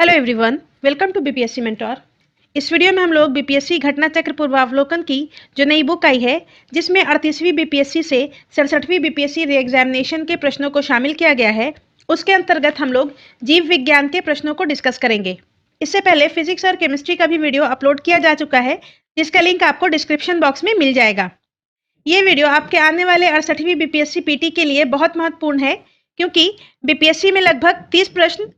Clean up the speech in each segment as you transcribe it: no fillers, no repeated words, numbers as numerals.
Hello everyone, welcome to BPSC mentor. इस video में हम लोग बीपीएससी घटना चक्र पूर्वावलोकन की जो नई बुक आई है, जिसमें 38वीं बीपीएससी से 67वीं बीपीएससी री एग्जामिनेशन के प्रश्नों को शामिल किया गया है, उसके अंतर्गत हम लोग जीव विज्ञान के प्रश्नों को डिस्कस करेंगे। इससे पहले फिजिक्स और केमिस्ट्री का भी वीडियो अपलोड किया जा चुका है, जिसका लिंक आपको डिस्क्रिप्शन बॉक्स में मिल जाएगा। ये वीडियो आपके आने वाले 68वीं बीपीएससी पीटी के लिए बहुत महत्वपूर्ण है, क्योंकि बीपीएससी में लगभग 30 प्रश्न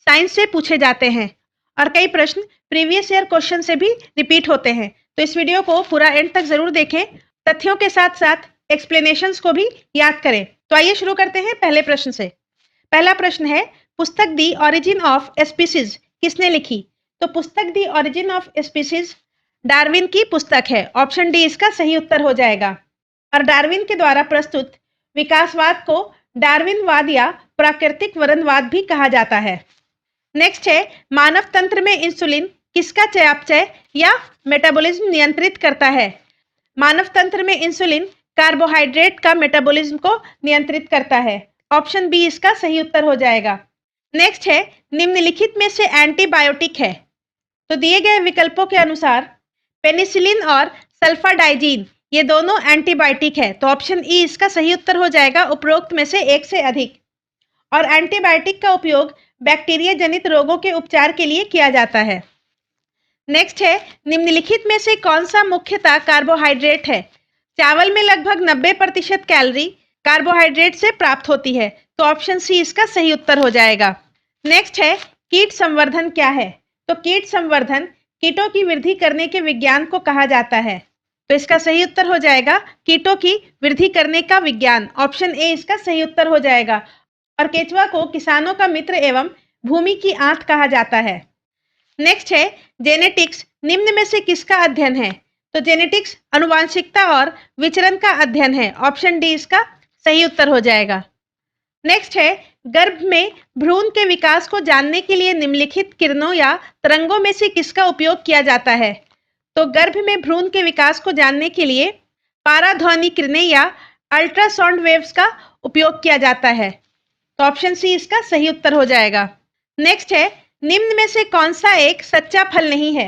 साइंस से पूछे जाते हैं और कई प्रश्न प्रीवियस ईयर क्वेश्चन से भी रिपीट होते हैं। तो इस वीडियो को पूरा एंड तक जरूर देखें, तथ्यों के साथ साथ एक्सप्लेनेशंस को भी याद करें। तो आइए शुरू करते हैं पहले प्रश्न से। पहला प्रश्न है, पुस्तक दी ऑरिजिन ऑफ स्पीसीज किसने लिखी? तो पुस्तक दी ऑरिजिन ऑफ स्पीसीज डार्विन की पुस्तक है। ऑप्शन डी इसका सही उत्तर हो जाएगा। और डार्विन के द्वारा प्रस्तुत विकासवाद को डार्विनवाद या प्राकृतिक वरणवाद भी कहा जाता है। नेक्स्ट है, मानव तंत्र में इंसुलिन किसका चयापचय या मेटाबॉलिज्म नियंत्रित करता है? मानव तंत्र में इंसुलिन कार्बोहाइड्रेट का मेटाबॉलिज्म को नियंत्रित करता है। ऑप्शन बी इसका सही उत्तर हो जाएगा। नेक्स्ट है, निम्नलिखित में से एंटीबायोटिक है? तो दिए गए विकल्पों के अनुसार पेनिसिलिन और सल्फाडाइजीन ये दोनों एंटीबायोटिक है, तो ऑप्शन ई इसका सही उत्तर हो जाएगा, उपरोक्त में से एक से अधिक। और एंटीबायोटिक का उपयोग बैक्टीरिया जनित रोगों के उपचार के लिए किया जाता है। नेक्स्ट है, निम्नलिखित में से कौन सा मुख्यतः कार्बोहाइड्रेट है? चावल में लगभग 90% कैलोरी कार्बोहाइड्रेट से प्राप्त होती है, तो ऑप्शन सी इसका सही उत्तर हो जाएगा। नेक्स्ट है, कीट संवर्धन क्या है? तो कीट संवर्धन कीटों की वृद्धि करने के विज्ञान को कहा जाता है, तो इसका सही उत्तर हो जाएगा कीटों की वृद्धि करने का विज्ञान। ऑप्शन ए इसका सही उत्तर हो जाएगा। और केचुआ को किसानों का मित्र एवं भूमि की आंत कहा जाता है। नेक्स्ट है, जेनेटिक्स निम्न में से किसका अध्ययन है? तो जेनेटिक्स अनुवांशिकता और विचरण का अध्ययन है। ऑप्शन डी इसका सही उत्तर हो जाएगा। नेक्स्ट है, गर्भ में भ्रूण के विकास को जानने के लिए निम्नलिखित किरणों या तरंगों में से किसका उपयोग किया जाता है? तो गर्भ में भ्रूण के विकास को जानने के लिए पाराध्वनि किरणें या अल्ट्रासाउंड वेव्स का उपयोग किया जाता है, तो ऑप्शन सी इसका सही उत्तर हो जाएगा। नेक्स्ट है, निम्न में से कौन सा एक सच्चा फल नहीं है?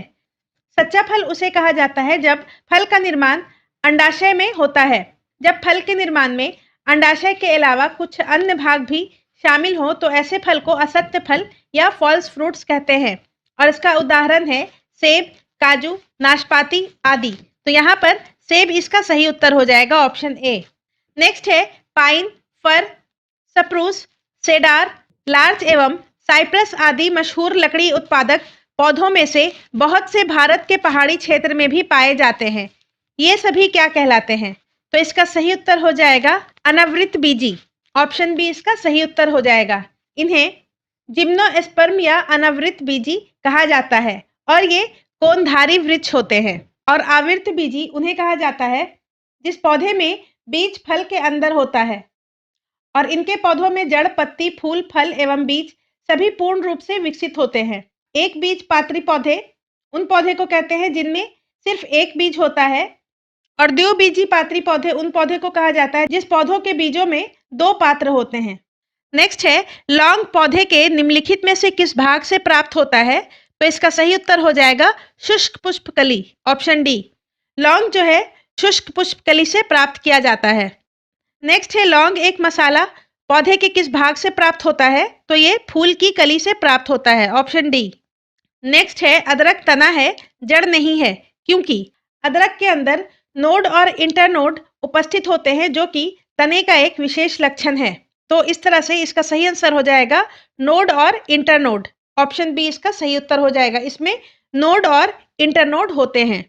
सच्चा फल उसे कहा जाता है जब फल का निर्माण अंडाशय में होता है। जब फल के निर्माण में अंडाशय के अलावा कुछ अन्य भाग भी शामिल हो, तो ऐसे फल को असत्य फल या फॉल्स फ्रूट्स कहते हैं। और इसका उदाहरण है सेब, काजू, नाशपाती आदि। तो यहाँ पर सेब इसका सही उत्तर हो जाएगा, ऑप्शन ए। नेक्स्ट है, पाइन, फर, सप्रूस, सेडार, लार्च एवं साइप्रस आदि मशहूर लकड़ी उत्पादक पौधों में से बहुत से भारत के पहाड़ी क्षेत्र में भी पाए जाते हैं। ये सभी क्या कहलाते हैं? तो इसका सही उत्तर हो जाएगा अनावृत बीजी। ऑप्शन बी इसका सही उत्तर हो जाएगा। इन्हें जिम्नोस्पर्म या अनावृत बीजी कहा जाता है और ये कोनधारी वृक्ष होते हैं। और आवृत बीजी उन्हें कहा जाता है जिस पौधे में बीज फल के अंदर होता है और इनके पौधों में जड़, पत्ती, फूल, फल एवं बीज सभी पूर्ण रूप से विकसित होते हैं। एक बीज पात्री पौधे उन पौधे को कहते हैं जिनमें सिर्फ एक बीज होता है, और द्विबीजी पात्री पौधे उन पौधे को कहा जाता है जिस पौधों के बीजों में दो पात्र होते हैं। नेक्स्ट है, लौंग पौधे के निम्नलिखित में से किस भाग से प्राप्त होता है? तो इसका सही उत्तर हो जाएगा शुष्क पुष्पकली। ऑप्शन डी, लौंग जो है शुष्क पुष्पकली से प्राप्त किया जाता है। नेक्स्ट है, लौंग एक मसाला पौधे के किस भाग से प्राप्त होता है? तो ये फूल की कली से प्राप्त होता है। Option D. नेक्स्ट है, अदरक तना है, जड़ नहीं है, क्योंकि अदरक के अंदर नोड और इंटरनोड उपस्थित होते हैं, जो कि तने का एक विशेष लक्षण है। तो इस तरह से इसका सही आंसर हो जाएगा नोड और इंटरनोड। ऑप्शन बी इसका सही उत्तर हो जाएगा, इसमें नोड और इंटरनोड होते हैं।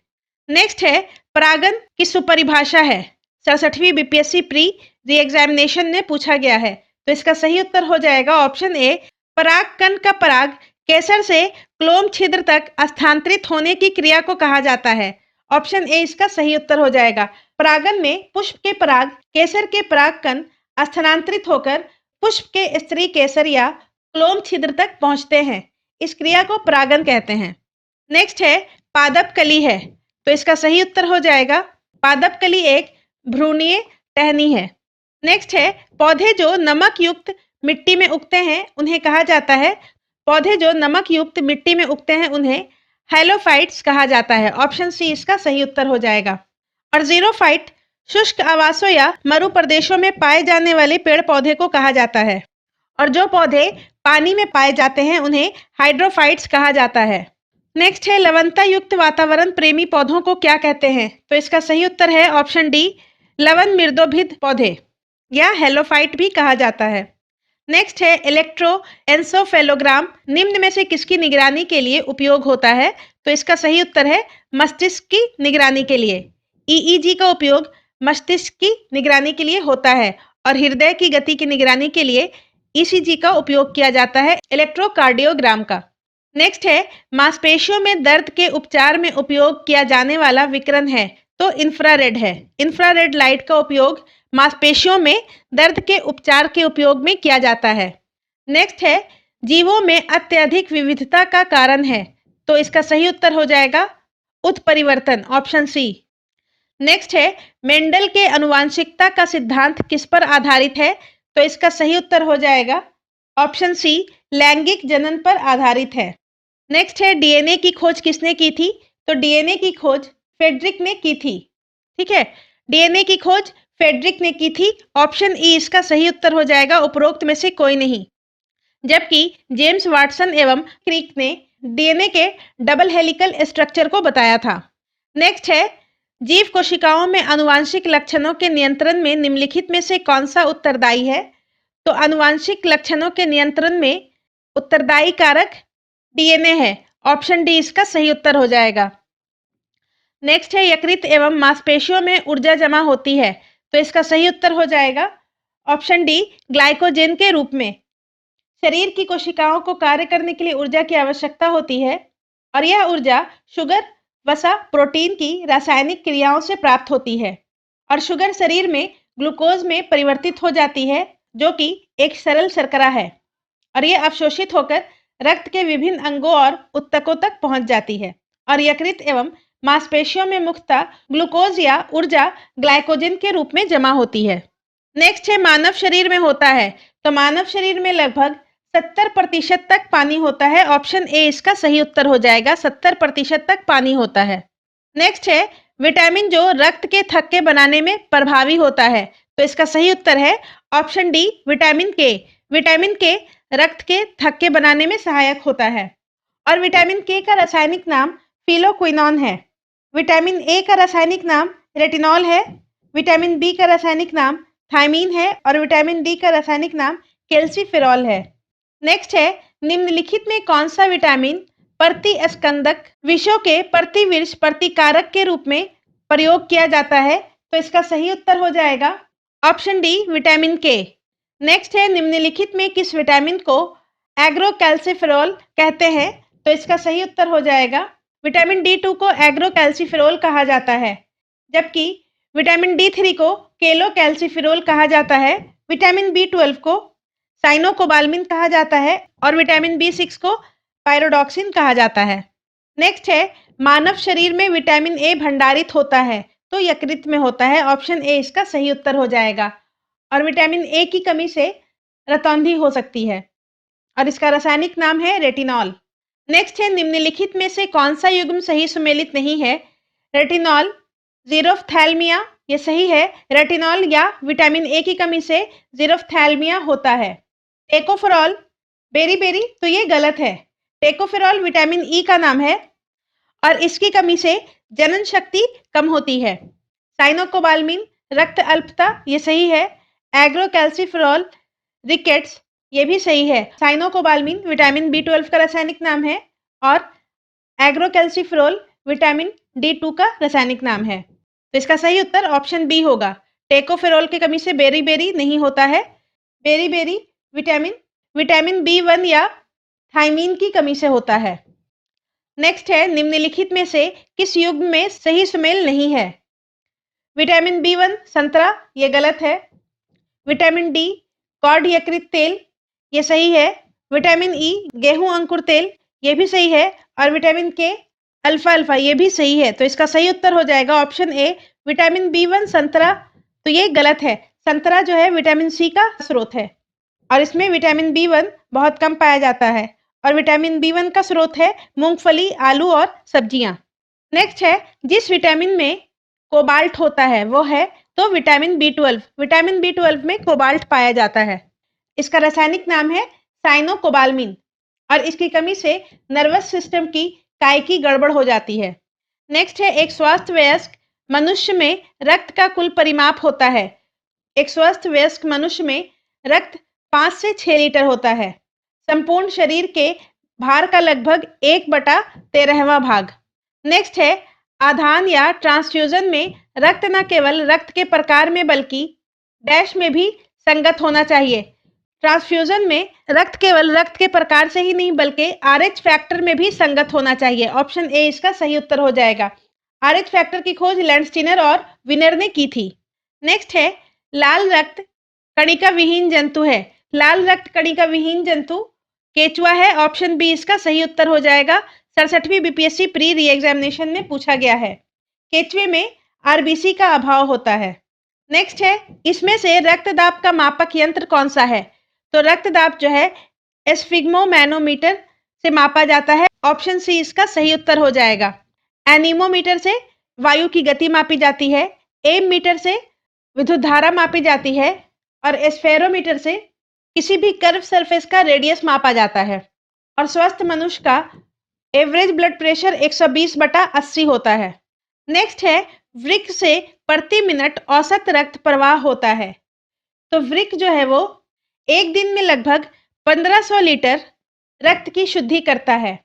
नेक्स्ट है, परागन की सुपरिभाषा है? 67वीं बीपीएससी प्री री एग्जामिनेशन में पूछा गया है, तो इसका सही उत्तर हो जाएगा ऑप्शन ए। परागकण का पराग केसर से क्लोम छिद्र तक स्थानांतरित होने की क्रिया को कहा जाता है। ऑप्शन ए इसका सही उत्तर हो जाएगा। परागन में पुष्प के पराग केसर के परागकण स्थानांतरित होकर पुष्प के स्त्री केसर या क्लोम छिद्र तक पहुंचते हैं। इस क्रिया को परागन कहते हैं। नेक्स्ट है, पादप कली है, तो इसका सही उत्तर हो जाएगा पादप कली एक भ्रूणीय टहनी है। नेक्स्ट है, पौधे जो नमक युक्त मिट्टी में उगते हैं उन्हें कहा जाता है पौधे जो नमक युक्त मिट्टी में उगते हैं उन्हें हैलोफाइट्स कहा जाता है। ऑप्शन सी इसका सही उत्तर हो जाएगा। और जीरोफाइट शुष्क आवासों या मरु प्रदेशों में पाए जाने वाले पेड़ पौधे को कहा जाता है। और जो पौधे पानी में पाए जाते हैं उन्हें हाइड्रोफाइट्स कहा जाता है। नेक्स्ट है लवणता युक्त वातावरण प्रेमी पौधों को क्या कहते हैं? तो इसका सही उत्तर है ऑप्शन डी, लवण मृदोभिद पौधे या हेलोफाइट भी कहा जाता है। नेक्स्ट है इलेक्ट्रोएन्सेफेलोग्राम निम्न में से किसकी निगरानी के लिए उपयोग होता है? तो इसका सही उत्तर है मस्तिष्क की निगरानी के लिए। ईईजी का उपयोग मस्तिष्क की निगरानी के लिए होता है और हृदय की गति की निगरानी के लिए ईसीजी का उपयोग किया जाता है इलेक्ट्रोकार्डियोग्राम का। नेक्स्ट है मांसपेशियों में दर्द के उपचार में उपयोग किया जाने वाला विकिरण है, तो इंफ्रारेड है। इंफ्रारेड लाइट का उपयोग मांसपेशियों में दर्द के उपचार के उपयोग में किया जाता है। नेक्स्ट है जीवों में अत्यधिक विविधता का कारण है, तो इसका सही उत्तर हो जाएगा उत्परिवर्तन, ऑप्शन सी। नेक्स्ट है मेंडल के आनुवंशिकता का सिद्धांत किस पर आधारित है? तो इसका सही उत्तर हो जाएगा ऑप्शन सी, लैंगिक जनन पर आधारित है। नेक्स्ट है डीएनए की खोज किसने की थी? तो डीएनए की खोज फ्रेडरिक ने की थी। ठीक है, डीएनए की खोज फ्रेडरिक ने की थी। ऑप्शन ई इसका सही उत्तर हो जाएगा, उपरोक्त में से कोई नहीं। जबकि जेम्स वाटसन एवं क्रिक ने डीएनए के डबल हेलिकल स्ट्रक्चर को बताया था। नेक्स्ट है जीव कोशिकाओं में आनुवांशिक लक्षणों के नियंत्रण में निम्नलिखित में से कौन सा उत्तरदायी है? तो आनुवांशिक लक्षणों के नियंत्रण में उत्तरदायी कारक डीएनए है। ऑप्शन डी इसका सही उत्तर हो जाएगा। नेक्स्ट है यकृत एवं मांसपेशियों में ऊर्जा जमा होती है, तो इसका सही उत्तर हो जाएगा ऑप्शन डी, ग्लाइकोजेन के रूप में। शरीर की कोशिकाओं को कार्य करने के लिए ऊर्जा की आवश्यकता होती है और यह ऊर्जा शुगर, वसा, प्रोटीन की रासायनिक क्रियाओं से प्राप्त होती है। और शुगर शरीर में ग्लूकोज में परिवर्तित हो जाती है जो कि एक सरल शर्करा है और यह अवशोषित होकर रक्त के विभिन्न अंगों और उत्तकों तक पहुंच जाती है। और यकृत एवं मांसपेशियों में मुख्यतः ग्लूकोज या ऊर्जा ग्लाइकोजन के रूप में जमा होती है। नेक्स्ट है मानव शरीर में होता है, तो मानव शरीर में लगभग 70% तक पानी होता है। ऑप्शन ए इसका सही उत्तर हो जाएगा, 70% तक पानी होता है। नेक्स्ट है विटामिन जो रक्त के थक्के बनाने में प्रभावी होता है, तो इसका सही उत्तर है ऑप्शन डी, विटामिन के। विटामिन के रक्त के थक्के बनाने में सहायक होता है। और विटामिन के का रासायनिक नाम फिलोक्विनोन है। विटामिन ए का रासायनिक नाम रेटिनॉल है। विटामिन बी का रासायनिक नाम थायमीन है और विटामिन डी का रासायनिक नाम कैल्सीफेरॉल है। नेक्स्ट है निम्नलिखित में कौन सा विटामिन प्रतिस्कंदक विषयों के प्रतिविर्ष प्रतिकारक के रूप में प्रयोग किया जाता है? तो इसका सही उत्तर हो जाएगा ऑप्शन डी, विटामिन के। नेक्स्ट है निम्नलिखित में किस विटामिन को एग्रोकैल्सीफेरॉल कहते हैं? तो इसका सही उत्तर हो जाएगा विटामिन D2 को एग्रोकैल्सीफेरॉल कहा जाता है, जबकि विटामिन D3 को केलोकैल्सीफेरॉल कहा जाता है। विटामिन B12 को साइनोकोबाल्मिन कहा जाता है और विटामिन B6 को पायरोडॉक्सिन कहा जाता है। नेक्स्ट है मानव शरीर में विटामिन ए भंडारित होता है, तो यकृत में होता है। ऑप्शन ए इसका सही उत्तर हो जाएगा। और विटामिन ए की कमी से रतौंधी हो सकती है और इसका रासायनिक नाम है रेटिनॉल। नेक्स्ट है निम्नलिखित में से कौन सा युग्म सही सुमेलित नहीं है? रेटिनॉल, जीरोफ्थैल्मिया, ये सही है। रेटिनॉल या विटामिन ए की कमी से जीरोफ्थैल्मिया होता है। टेकोफेरॉल, बेरीबेरी, तो ये गलत है। टेकोफेरॉल विटामिन ई का नाम है और इसकी कमी से जनन शक्ति कम होती है। साइनोकोबाल्मिन, रक्त अल्पता, ये सही है। एग्रोकैल्सीफेरॉल, रिकेट्स, ये भी सही है। साइनोकोबाल्मिन विटामिन B12 का रासायनिक नाम है और एग्रोकैल्सीफेरॉल विटामिन D2 का रासायनिक नाम है। तो इसका सही उत्तर ऑप्शन बी होगा। टेकोफेरॉल की कमी से बेरीबेरी नहीं होता है। बेरीबेरी विटामिन B1 या थायमीन की कमी से होता है। नेक्स्ट है निम्नलिखित में से किस युग्म में सही सुमेल नहीं है? विटामिन B1 संतरा, ये गलत है। विटामिन डी कॉड यकृत तेल, ये सही है। विटामिन ई गेहूं अंकुर तेल, ये भी सही है। और विटामिन के अल्फा, ये भी सही है। तो इसका सही उत्तर हो जाएगा ऑप्शन ए, विटामिन B1 संतरा, तो ये गलत है। संतरा जो है विटामिन सी का स्रोत है और इसमें विटामिन B1 बहुत कम पाया जाता है और विटामिन बी1 का स्रोत है मूंगफली, आलू और सब्जियां। नेक्स्ट है, जिस विटामिन में कोबाल्ट होता है वो है तो विटामिन बी12। विटामिन बी12 में कोबाल्ट पाया जाता है। इसका रासायनिक नाम है साइनोकोबालमिन और इसकी कमी से नर्वस सिस्टम की कायिकी गड़बड़ हो जाती है। नेक्स्ट है, एक स्वस्थ वयस्क मनुष्य में रक्त का कुल परिमाप होता है। एक स्वस्थ वयस्क मनुष्य में रक्त 5 से 6 लीटर होता है। संपूर्ण शरीर के भार का लगभग 1/13वां भाग। नेक्स्ट है, आधान या ट्रांसफ्यूजन में रक्त न केवल रक्त के प्रकार में बल्कि डैश में भी संगत होना चाहिए। ट्रांसफ्यूजन में रक्त केवल रक्त के प्रकार से ही नहीं बल्कि आरएच फैक्टर में भी संगत होना चाहिए। ऑप्शन ए इसका सही उत्तर हो जाएगा। आरएच फैक्टर की खोज लैंडस्टीनर और विनर ने की थी। नेक्स्ट है, लाल रक्त कणिका विहीन जंतु है। लाल रक्त कणिका विहीन जंतु केचुआ है। ऑप्शन बी इसका सही उत्तर हो जाएगा। 67वीं बीपीएससी प्री री एग्जामिनेशन में पूछा गया है। केचुए में आरबीसी का अभाव होता है। नेक्स्ट है, इसमें से रक्तदाब का मापक यंत्र कौन सा है? तो रक्तदाब जो है एस्फिग्मोमैनोमीटर से मापा जाता है। ऑप्शन सी इसका सही उत्तर हो जाएगा। एनीमोमीटर से वायु की गति मापी जाती है। एम मीटर से विद्युत धारा मापी जाती है और एस्फेरोमीटर से किसी भी कर्व सरफेस का रेडियस मापा जाता है। और स्वस्थ मनुष्य का एवरेज ब्लड प्रेशर 120/80 होता है। नेक्स्ट है, वृक्क से प्रति मिनट औसत रक्त प्रवाह होता है। तो वृक्क जो है वो एक दिन में लगभग 1500 लीटर रक्त की शुद्धि करता है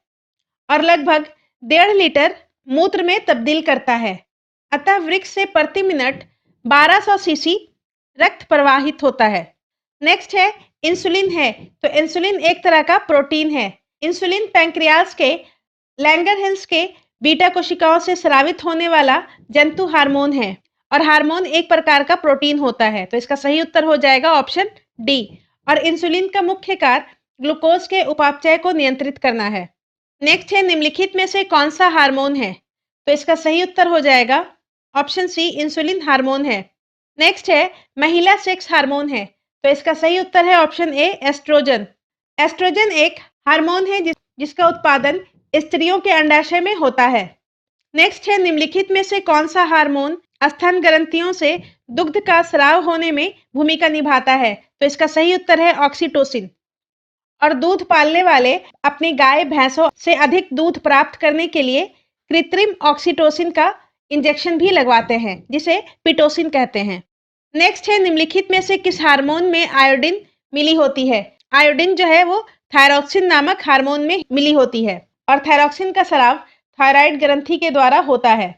और लगभग 1.5 लीटर मूत्र में तब्दील करता है। अतः वृक्क से प्रति मिनट 1200 सीसी रक्त प्रवाहित होता है। नेक्स्ट है, इंसुलिन है। तो इंसुलिन एक तरह का प्रोटीन है। इंसुलिन पैंक्रियास के लैंगरहैंस के बीटा कोशिकाओं से स्रावित होने वाला जंतु हार्मोन है और हार्मोन एक प्रकार का प्रोटीन होता है। तो इसका सही उत्तर हो जाएगा ऑप्शन डी। और इंसुलिन का मुख्य कार्य ग्लूकोज के उपापचय को नियंत्रित करना है। नेक्स्ट है, निम्नलिखित में से कौन सा हार्मोन है? तो इसका सही उत्तर हो जाएगा ऑप्शन सी, इंसुलिन हार्मोन है। नेक्स्ट है, महिला सेक्स हार्मोन है। तो इसका सही उत्तर है ऑप्शन ए, एस्ट्रोजन। एस्ट्रोजन एक हार्मोन है जिसका उत्पादन स्त्रियों के अंडाशय में होता है। नेक्स्ट है, निम्नलिखित में से कौन सा हार्मोन स्तन ग्रंथियों से दुग्ध का स्राव होने में भूमिका निभाता है? तो इसका सही उत्तर है ऑक्सीटोसिन। और दूध पालने वाले अपनी गाय भैंसों से अधिक दूध प्राप्त करने के लिए कृत्रिम ऑक्सीटोसिन का इंजेक्शन भी लगवाते हैं जिसे पिटोसिन कहते हैं। नेक्स्ट है, निम्नलिखित में से किस हार्मोन में आयोडीन मिली होती है? आयोडीन जो है वो थायरॉक्सिन नामक हार्मोन में मिली होती है और थायरॉक्सिन का स्राव थायराइड ग्रंथि के द्वारा होता है।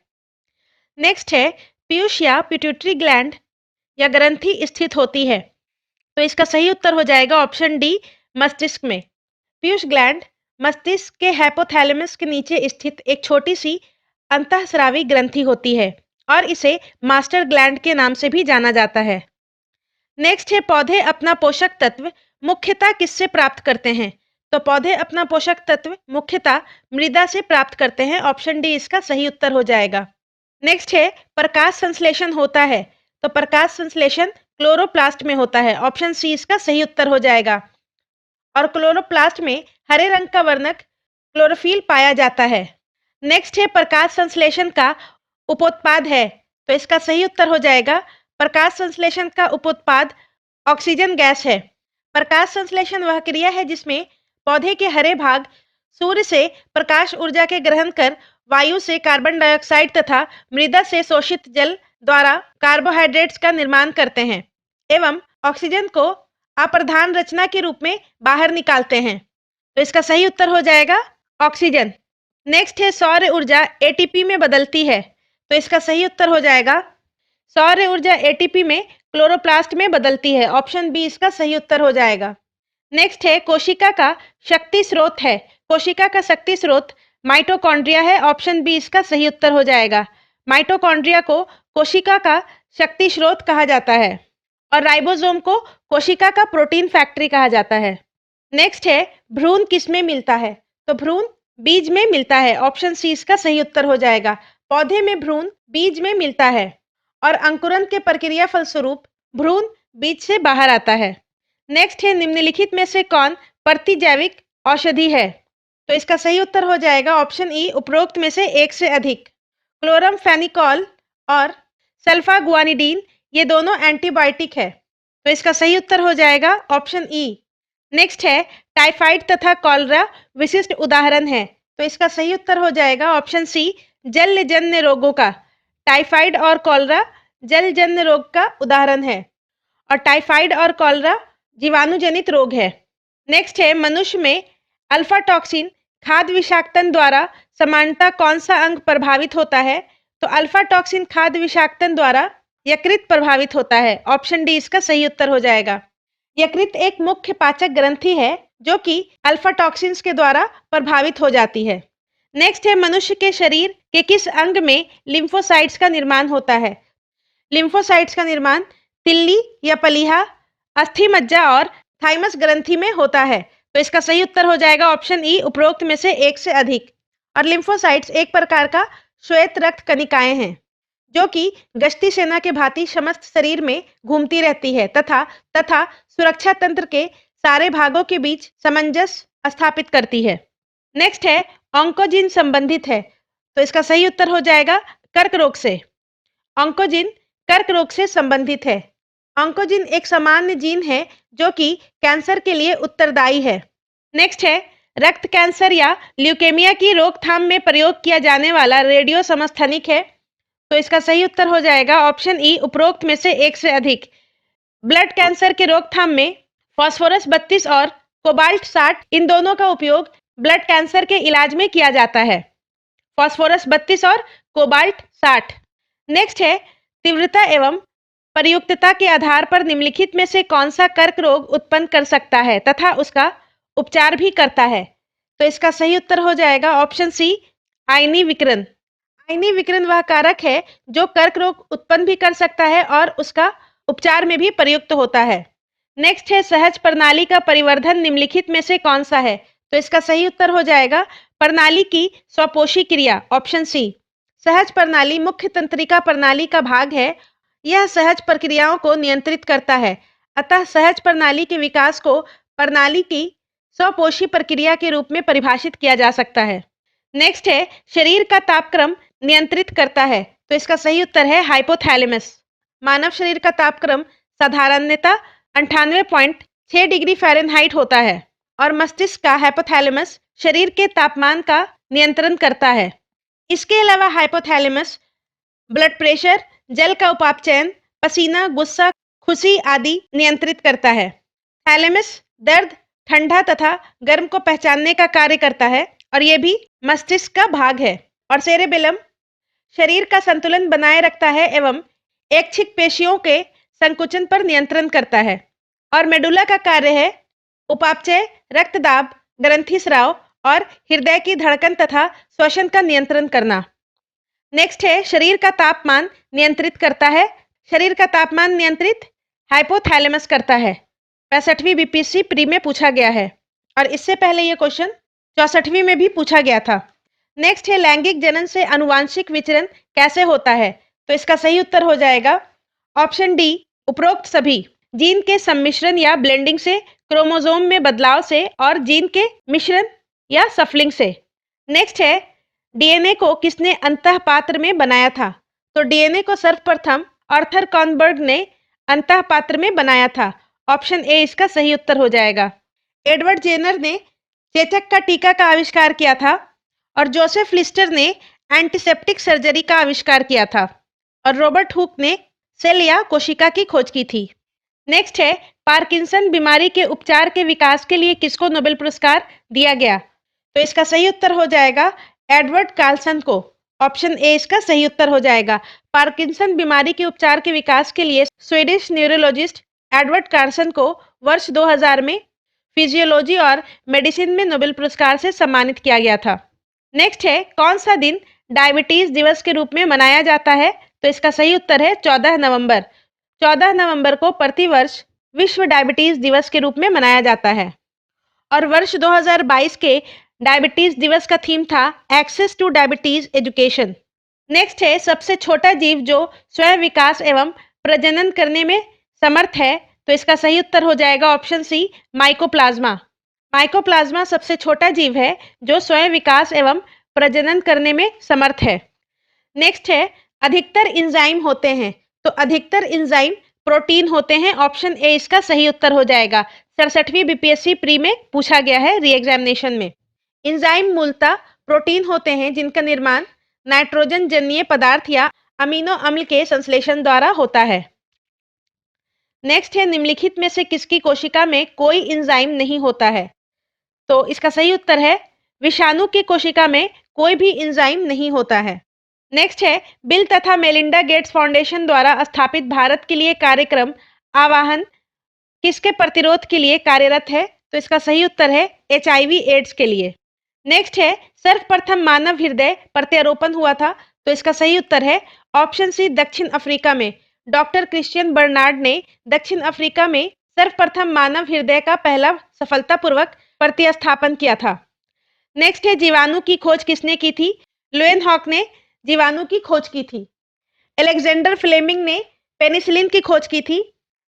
नेक्स्ट है, पीयूष या पिट्यूटरी ग्लैंड या ग्रंथि स्थित होती है। तो इसका सही उत्तर हो जाएगा ऑप्शन डी, मस्तिष्क में। पीयूष ग्लैंड मस्तिष्क के हाइपोथैलेमस के नीचे स्थित एक छोटी सी अंतःस्रावी ग्रंथि होती है और इसे मास्टर ग्लैंड के नाम से भी जाना जाता है। नेक्स्ट है, पौधे अपना पोषक तत्व मुख्यतः किससे प्राप्त करते हैं? तो पौधे अपना पोषक तत्व मुख्यतः मृदा से प्राप्त करते हैं। ऑप्शन डी इसका सही उत्तर हो जाएगा। नेक्स्ट है, प्रकाश संश्लेषण होता है। तो प्रकाश संश्लेषण क्लोरोप्लास्ट में होता है। ऑप्शन सी इसका सही उत्तर हो जाएगा। और क्लोरोप्लास्ट में हरे रंग का वर्णक क्लोरोफिल पाया जाता है। नेक्स्ट है, प्रकाश संश्लेषण का उपोत्पाद है। तो इसका सही उत्तर हो जाएगा प्रकाश संश्लेषण का उपोत्पाद ऑक्सीजन गैस है। प्रकाश संश्लेषण वह क्रिया है जिसमें पौधे के हरे भाग सूर्य से प्रकाश ऊर्जा के ग्रहण कर वायु से कार्बन डाइऑक्साइड तथा मृदा से शोषित जल द्वारा कार्बोहाइड्रेट्स का निर्माण करते हैं एवं ऑक्सीजन को अप्रधान रचना के रूप में बाहर निकालते हैं। तो इसका सही उत्तर हो जाएगा ऑक्सीजन। नेक्स्ट है, सौर ऊर्जा एटीपी में बदलती है। तो इसका सही उत्तर हो जाएगा सौर ऊर्जा एटीपी में क्लोरोप्लास्ट में बदलती है। ऑप्शन बी इसका सही उत्तर हो जाएगा। नेक्स्ट है, कोशिका का शक्ति स्रोत है। कोशिका का शक्ति स्रोत माइटोकॉन्ड्रिया है। ऑप्शन बी इसका सही उत्तर हो जाएगा। माइटोकॉन्ड्रिया को कोशिका का शक्ति स्रोत कहा जाता है और राइबोसोम को कोशिका का प्रोटीन फैक्ट्री कहा जाता है। नेक्स्ट है, भ्रूण किस में मिलता है? तो भ्रूण बीज में मिलता है। ऑप्शन सी इसका सही उत्तर हो जाएगा। पौधे में भ्रूण बीज में मिलता है और अंकुरन के प्रक्रिया फलस्वरूप भ्रूण बीज से बाहर आता है। नेक्स्ट है, निम्नलिखित में से कौन प्रतिजैविक औषधि है। तो इसका सही उत्तर हो जाएगा ऑप्शन ई, उपरोक्त में से एक से अधिक। क्लोरमफेनिकोल और सल्फागुआनिडीन ये दोनों एंटीबायोटिक है। तो इसका सही उत्तर हो जाएगा ऑप्शन ई। नेक्स्ट है टाइफाइड तथा कॉलरा विशिष्ट उदाहरण है। तो इसका सही उत्तर हो जाएगा ऑप्शन सी, जलजन्य रोगों का। टाइफाइड और कॉलरा जलजन्य रोग का उदाहरण है और टाइफाइड और कॉलरा जीवाणुजनित रोग है। नेक्स्ट है मनुष्य में अल्फा टॉक्सिन खाद्य विषाक्तन द्वारा समानता कौन सा अंग प्रभावित होता है? तो अल्फा टॉक्सिन खाद्य विषाक्तन द्वारा यकृत प्रभावित होता है। ऑप्शन डी इसका सही उत्तर हो जाएगा। यकृत एक मुख्य पाचक ग्रंथि है जो कि अल्फा टॉक्सिन्स के द्वारा प्रभावित हो जाती है। नेक्स्ट है मनुष्य के शरीर के किस अंग में लिम्फोसाइट्स का निर्माण होता है? लिम्फोसाइट्स का निर्माण तिल्ली या पलीहा, अस्थि मज्जा और थाइमस ग्रंथि में होता है। तो इसका सही उत्तर हो जाएगा ऑप्शन ई, उपरोक्त में से एक से अधिक। और लिम्फोसाइट्स एक प्रकार का श्वेत रक्त कणिकाएं हैं जो कि गश्ती सेना के भांति समस्त शरीर में घूमती रहती है तथा सुरक्षा तंत्र के सारे भागों के बीच सामंजस्य स्थापित करती है। नेक्स्ट है ऑन्कोजिन संबंधित है। तो इसका सही उत्तर हो जाएगा कर्क रोग से। ऑन्कोजिन कर्क रोग से संबंधित है। ऑन्कोजिन एक सामान्य जीन है जो कि कैंसर के लिए उत्तरदायी है। नेक्स्ट है रक्त कैंसर या ल्यूकेमिया की रोकथाम में प्रयोग किया जाने वाला रेडियो समस्थानिक है। तो इसका सही उत्तर हो जाएगा ऑप्शन ई, उपरोक्त में से एक से अधिक। ब्लड कैंसर के रोकथाम में फास्फोरस 32 और कोबाल्ट 60 इन दोनों का उपयोग ब्लड कैंसर के इलाज में किया जाता है। फास्फोरस 32 और कोबाल्ट 60। नेक्स्ट है तीव्रता एवं प्रयुक्तता के आधार पर निम्नलिखित में से कौन सा कर्क रोग उत्पन्न कर सकता है तथा उसका उपचार भी करता है? तो इसका सही उत्तर हो जाएगा ऑप्शन सी, आयनी विकिरण। आयनी विकिरण वह कारक है जो कर्क रोग उत्पन्न भी कर सकता है और उसका उपचार में भी प्रयुक्त होता है। नेक्स्ट है सहज प्रणाली का परिवर्धन निम्नलिखित में से कौन सा है? तो इसका सही उत्तर हो जाएगा प्रणाली की स्वपोषी क्रिया, ऑप्शन सी। सहज प्रणाली मुख्य तंत्रिका प्रणाली का भाग है। यह सहज प्रक्रियाओं को नियंत्रित करता है, अतः सहज प्रणाली के विकास को प्रणाली की स्वपोषी प्रक्रिया के रूप में परिभाषित किया जा सकता है। नेक्स्ट है शरीर का तापक्रम नियंत्रित करता है। तो इसका सही उत्तर है हाइपोथैलेमस। मानव शरीर का तापक्रम साधारणतः 98.6 डिग्री फ़ारेनहाइट होता है और मस्तिष्क का हाइपोथैलेमस शरीर के तापमान का नियंत्रण करता है। इसके अलावा हाइपोथैलेमस ब्लड प्रेशर, जल का उपापचयन, पसीना, गुस्सा, खुशी आदि नियंत्रित करता है। थैलेमस दर्द, ठंडा तथा गर्म को पहचानने का कार्य करता है और यह भी मस्तिष्क का भाग है। और सेरेबेलम शरीर का संतुलन बनाए रखता है एवं ऐच्छिक पेशियों के संकुचन पर नियंत्रण करता है। और मेडुला का कार्य है उपापचय, रक्तदाब, ग्रंथि स्राव और हृदय की धड़कन तथा श्वसन का नियंत्रण करना। नेक्स्ट है शरीर का तापमान नियंत्रित करता है। शरीर का तापमान नियंत्रित हाइपोथैलेमस करता है। 65वीं बीपीएससी प्री में पूछा गया है और इससे पहले यह क्वेश्चन 64वीं में भी पूछा गया था। नेक्स्ट है लैंगिक जनन से आनुवांशिक विचरण कैसे होता है? तो इसका सही उत्तर हो जाएगा ऑप्शन डी, उपरोक्त सभी जीन के सम्मिश्रण या ब्लेंडिंग से, क्रोमोसोम में बदलाव से और जीन के मिश्रण या सफलिंग से। नेक्स्ट है डीएनए को किसने अंतःपात्र में बनाया था? तो डीएनए को सर्वप्रथम आर्थर कॉनबर्ग ने अंतःपात्र में बनाया था। ऑप्शन ए इसका सही उत्तर हो जाएगा। एडवर्ड जेनर ने चेचक का टीका का आविष्कार किया था और जोसेफ लिस्टर ने एंटीसेप्टिक सर्जरी का आविष्कार किया था और रॉबर्ट हुक ने सेल या कोशिका की खोज की थी। नेक्स्ट है पार्किंसन बीमारी के उपचार के विकास के लिए किसको नोबेल पुरस्कार दिया गया? तो इसका सही उत्तर हो जाएगा एडवर्ड कार्लसन को। ऑप्शन ए इसका सही उत्तर हो जाएगा। पार्किंसन बीमारी के उपचार के विकास के लिए स्वीडिश न्यूरोलॉजिस्ट एडवर्ड कार्लसन को वर्ष 2000 में फिजियोलॉजी और मेडिसिन में नोबेल पुरस्कार से सम्मानित किया गया था। नेक्स्ट है कौन सा दिन डायबिटीज दिवस के रूप में मनाया जाता है? तो इसका सही उत्तर है 14 नवंबर। 14 नवंबर को प्रतिवर्ष विश्व डायबिटीज दिवस के रूप में मनाया जाता है और वर्ष 2022 के डायबिटीज दिवस का थीम था access to diabetes education. Next है सबसे छोटा जीव जो स्वयं विकास एवं प्रजनन करने में समर्थ है। तो इसका सही उत्तर हो जाएगा ऑप्शन सी, माइकोप्लाज्मा। माइकोप्लाज्मा सबसे छोटा जीव है जो स्वयं विकास एवं प्रजनन करने में समर्थ है। नेक्स्ट है, अधिकतर एंजाइम होते हैं, तो अधिकतर एंजाइम प्रोटीन होते हैं। ऑप्शन ए इसका सही उत्तर हो जाएगा। 67वीं बीपीएससी प्री में पूछा गया है री एग्जामिनेशन में। एंजाइम मूलतः प्रोटीन होते हैं जिनका निर्माण नाइट्रोजन जन्य पदार्थ या अमीनो अम्ल के संश्लेषण द्वारा होता है। नेक्स्ट है, निम्नलिखित में से किसकी कोशिका में कोई एंजाइम नहीं होता है? तो इसका सही उत्तर है विषाणु की कोशिका में कोई भी एंजाइम नहीं होता है। नेक्स्ट है, बिल तथा मेलिंडा गेट्स फाउंडेशन द्वारा स्थापित भारत के लिए कार्यक्रम आवाहन किसके प्रतिरोध के लिए कार्यरत है? तो इसका सही उत्तर है एचआईवी एड्स के लिए। नेक्स्ट है, सर्वप्रथम मानव हृदय प्रत्यारोपण हुआ था, तो इसका सही उत्तर है ऑप्शन सी दक्षिण अफ्रीका में। डॉक्टर क्रिश्चियन बर्नार्ड ने दक्षिण अफ्रीका में सर्वप्रथम मानव हृदय का पहला सफलतापूर्वक प्रतिस्थापन किया था। नेक्स्ट है, जीवाणु की खोज किसने की थी? लुएनहॉक ने जीवाणु की खोज की थी। अलेक्जेंडर फ्लेमिंग ने पेनिसिलिन की खोज की थी।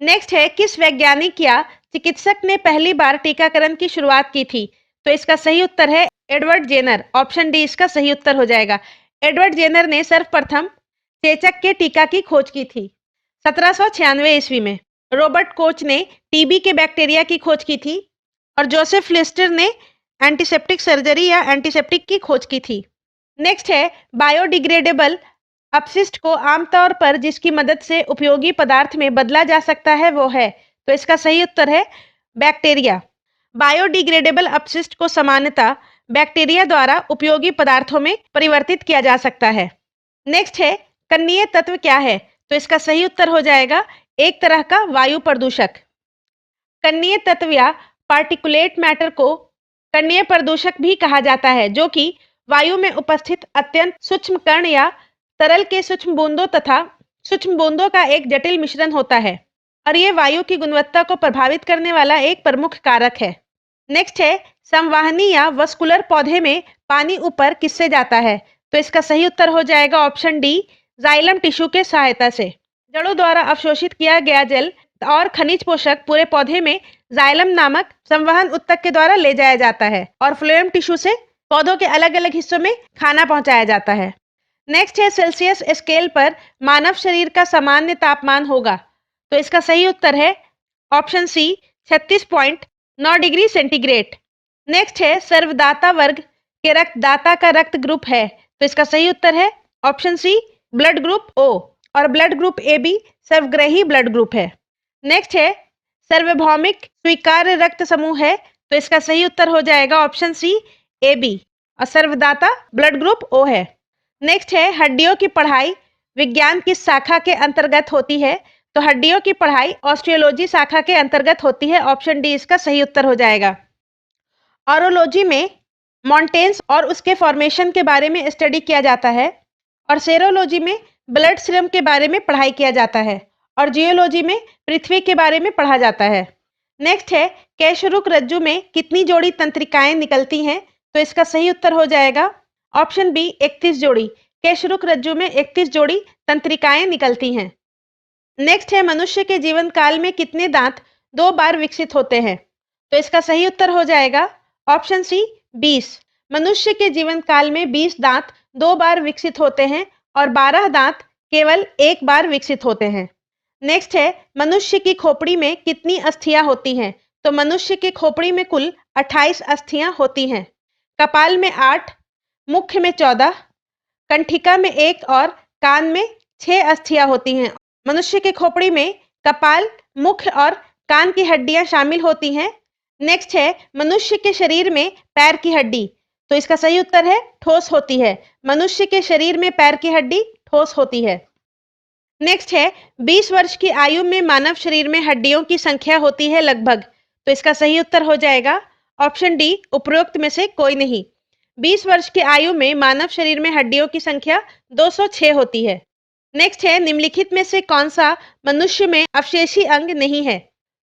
नेक्स्ट है, किस वैज्ञानिक या चिकित्सक ने पहली बार टीकाकरण की शुरुआत की थी? तो इसका सही उत्तर है एडवर्ड जेनर। ऑप्शन डी इसका सही उत्तर हो जाएगा। एडवर्ड जेनर ने सर्वप्रथम चेचक के टीका की खोज की थी 1796 ईस्वी में। रॉबर्ट कोच ने टीबी के बैक्टीरिया की खोज की थी और जोसेफ लिस्टर ने एंटीसेप्टिक सर्जरी या एंटीसेप्टिक की खोज की थी। नेक्स्ट है, बायोडिग्रेडेबल अपशिष्ट को आमतौर पर जिसकी मदद से उपयोगी पदार्थ में बदला जा सकता है वो है? तो इसका सही उत्तर है बैक्टीरिया। बायोडिग्रेडेबल अपशिष्ट को सामान्यतः बैक्टीरिया द्वारा उपयोगी पदार्थों में परिवर्तित किया जा सकता है। नेक्स्ट है, कणीय तत्व क्या है? तो इसका सही उत्तर हो जाएगा एक तरह का वायु प्रदूषक। कणीय तत्व या पार्टिकुलेट मैटर को कणीय प्रदूषक भी कहा जाता है, जो कि वायु में उपस्थित अत्यंत सूक्ष्म कण या तरल के सूक्ष्म बूंदों तथा सूक्ष्म बूंदों का एक जटिल मिश्रण होता है और ये वायु की गुणवत्ता को प्रभावित करने वाला एक प्रमुख कारक है। नेक्स्ट है, संवाहनी या वस्कुलर पौधे में पानी ऊपर किससे जाता है? तो इसका सही उत्तर हो जाएगा ऑप्शन डी जाइलम टिश्यू के सहायता से। जड़ों द्वारा अवशोषित किया गया जल और खनिज पोषक पूरे पौधे में जाइलम नामक संवहन ऊतक के द्वारा ले जाया जाता है और फ्लोएम टिश्यू से पौधों के अलग अलग हिस्सों में खाना पहुंचाया जाता है। नेक्स्ट है, सेल्सियस स्केल पर मानव शरीर का सामान्य तापमान होगा, तो इसका सही उत्तर है option C 36.9 degree centigrade. Next है, सर्वदाता वर्ग के रक्तदाता का रक्त ग्रुप है, तो इसका सही उत्तर है option C blood group O और ब्लड ग्रुप ए बी सर्वग्राही ब्लड ग्रुप है। नेक्स्ट है, सार्वभौमिक स्वीकार्य रक्त समूह है, तो इसका सही उत्तर हो जाएगा ऑप्शन सी ए बी और सर्वदाता ब्लड ग्रुप ओ है। नेक्स्ट है, हड्डियों की पढ़ाई विज्ञान किस शाखा के अंतर्गत होती है? तो हड्डियों की पढ़ाई ऑस्टियोलॉजी शाखा के अंतर्गत होती है। ऑप्शन डी इसका सही उत्तर हो जाएगा। ऑरोलॉजी में माउंटेन्स और उसके फॉर्मेशन के बारे में स्टडी किया जाता है और सेरोलॉजी में ब्लड सीरम के बारे में पढ़ाई किया जाता है और जियोलॉजी में पृथ्वी के बारे में पढ़ा जाता है। नेक्स्ट है, कैशरुक रज्जु में कितनी जोड़ी तंत्रिकाएं निकलती हैं? तो इसका सही उत्तर हो जाएगा ऑप्शन बी 31 जोड़ी। कैशरुक रज्जु में 31 जोड़ी तंत्रिकाएं निकलती हैं। नेक्स्ट है, मनुष्य के जीवन काल में कितने दांत 2 बार विकसित होते हैं? तो इसका सही उत्तर हो जाएगा ऑप्शन सी 20। मनुष्य के जीवन काल में 20 दांत 2 बार विकसित होते हैं और 12 दांत केवल 1 बार विकसित होते हैं। नेक्स्ट है, मनुष्य की खोपड़ी में कितनी अस्थियां होती हैं? तो मनुष्य की खोपड़ी में कुल 28 अस्थियां होती हैं। कपाल में 8, मुख्य में 14, कंठिका में 1 और कान में 6 अस्थियां होती हैं। मनुष्य के खोपड़ी में कपाल, मुख्य और कान की हड्डियां शामिल होती हैं। नेक्स्ट है, मनुष्य के शरीर में पैर की हड्डी, तो इसका सही उत्तर है ठोस होती है। मनुष्य के शरीर में पैर की हड्डी ठोस होती है। नेक्स्ट है, 20 वर्ष की आयु में मानव शरीर में हड्डियों की संख्या होती है लगभग, तो इसका सही उत्तर हो जाएगा ऑप्शन डी उपरोक्त में से कोई नहीं। 20 वर्ष की आयु में मानव शरीर में हड्डियों की संख्या 206 होती है। नेक्स्ट है, निम्नलिखित में से कौन सा मनुष्य में अवशेषी अंग नहीं है?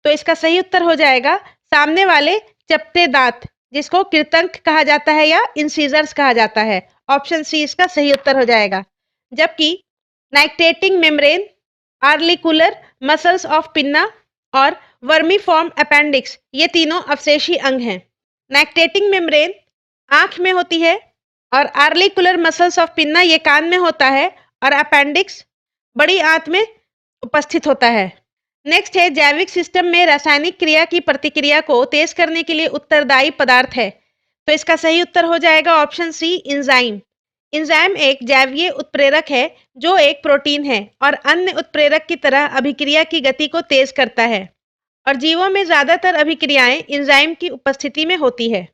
तो इसका सही उत्तर हो जाएगा सामने वाले चपटे दांत, जिसको कृतंक कहा जाता है या इंसीजर्स कहा जाता है। ऑप्शन सी इसका सही उत्तर हो जाएगा। जबकि नाइक्टेटिंग मेम्ब्रेन, आर्लिकुलर मसल्स ऑफ पिन्ना और वर्मीफॉर्म अपेंडिक्स ये तीनों अवशेषी अंग हैं। नेक्टेटिंग मेम्ब्रेन आंख में होती है और आर्लिकुलर मसल्स ऑफ पिन्ना ये कान में होता है और अपेंडिक्स बड़ी आंत में उपस्थित होता है। नेक्स्ट है जैविक सिस्टम में रासायनिक क्रिया की प्रतिक्रिया को तेज करने के लिए उत्तरदायी पदार्थ है। तो इसका सही उत्तर हो जाएगा ऑप्शन सी इंजाइम। इंजाइम एक जैवीय उत्प्रेरक है जो एक प्रोटीन है और अन्य उत्प्रेरक की तरह अभिक्रिया की गति को तेज करता है और जीवों में ज्यादातर अभिक्रियाएं इंजाइम की उपस्थिति में होती है।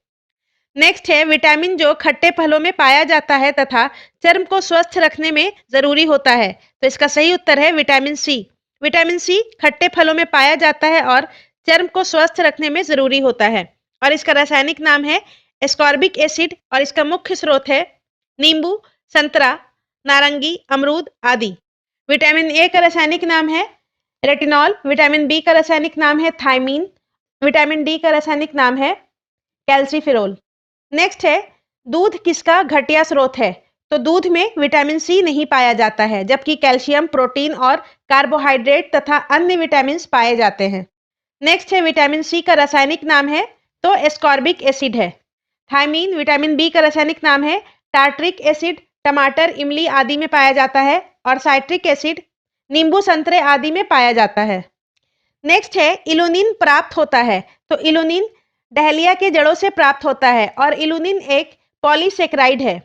नेक्स्ट है विटामिन जो खट्टे फलों में पाया जाता है तथा चर्म को स्वस्थ रखने में जरूरी होता है। तो इसका सही उत्तर है विटामिन सी। विटामिन सी खट्टे फलों में पाया जाता है और चर्म को स्वस्थ रखने में जरूरी होता है और इसका रासायनिक नाम है एस्कॉर्बिक एसिड और इसका मुख्य स्रोत है नींबू, संतरा, नारंगी, अमरूद आदि। विटामिन ए का रासायनिक नाम है रेटिनॉल, विटामिन बी का रासायनिक नाम है थायमीन, विटामिन डी का रासायनिक नाम है कैल्सीफेरोल। नेक्स्ट है दूध किसका घटिया स्रोत है। तो दूध में विटामिन सी नहीं पाया जाता है जबकि कैल्शियम, प्रोटीन और कार्बोहाइड्रेट तथा अन्य विटामिन पाए जाते हैं। नेक्स्ट है विटामिन सी का रासायनिक नाम है तो एस्कॉर्बिक एसिड है। थायमीन विटामिन बी का रासायनिक नाम है टार्ट्रिक एसिड, टमाटर, इमली आदि में पाया जाता है और साइट्रिक एसिड नींबू, संतरे आदि में पाया जाता है। नेक्स्ट है इलुनिन प्राप्त होता है। तो इलुनिन डहलिया के जड़ों से प्राप्त होता है और इलुनिन एक पॉलीसेक्राइड है।